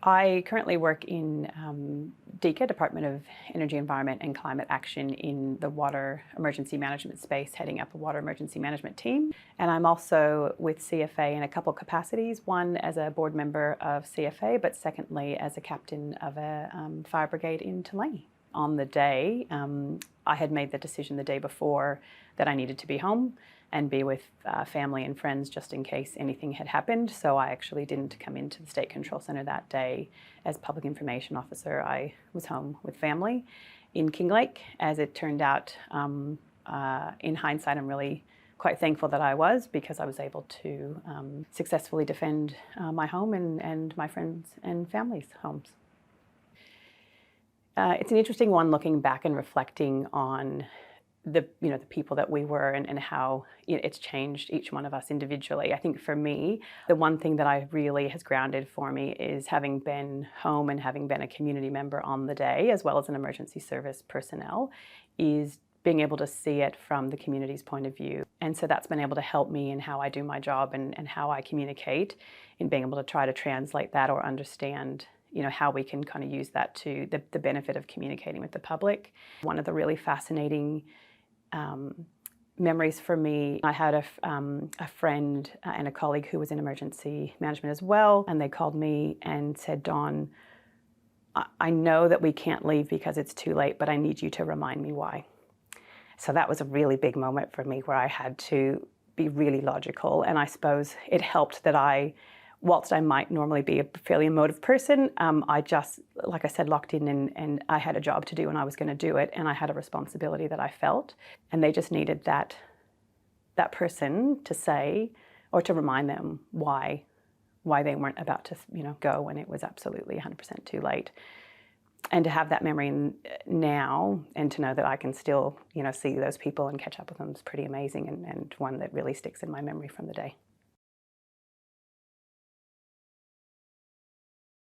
I currently work in DECA, Department of Energy, Environment and Climate Action, in the water emergency management space, heading up a water emergency management team. And I'm also with CFA in a couple capacities, one as a board member of CFA, but secondly as a captain of a fire brigade in Tulane. On the day, I had made the decision the day before that I needed to be home and be with family and friends just in case anything had happened. So I actually didn't come into the State Control Center that day as Public Information Officer. I was home with family in King Lake. As it turned out, in hindsight, I'm really quite thankful that I was, because I was able to successfully defend my home and my friends and family's homes. It's an interesting one, looking back and reflecting on the people that we were and how it's changed each one of us individually. I think for me, the one thing that I really has grounded for me is having been home and having been a community member on the day, as well as an emergency service personnel, is being able to see it from the community's point of view. And so that's been able to help me in how I do my job and how I communicate, in being able to try to translate that or understand how we can kind of use that to the benefit of communicating with the public. One of the really fascinating memories for me, I had a friend and a colleague who was in emergency management as well, and they called me and said, "Dawn, I know that we can't leave because it's too late, but I need you to remind me why." So that was a really big moment for me, where I had to be really logical, and I suppose it helped that whilst I might normally be a fairly emotive person, I just, like I said, locked in and I had a job to do and I was going to do it, and I had a responsibility that I felt, and they just needed that person to say, or to remind them why they weren't about to go when it was absolutely 100% too late. And to have that memory now, and to know that I can still see those people and catch up with them, is pretty amazing, and one that really sticks in my memory from the day.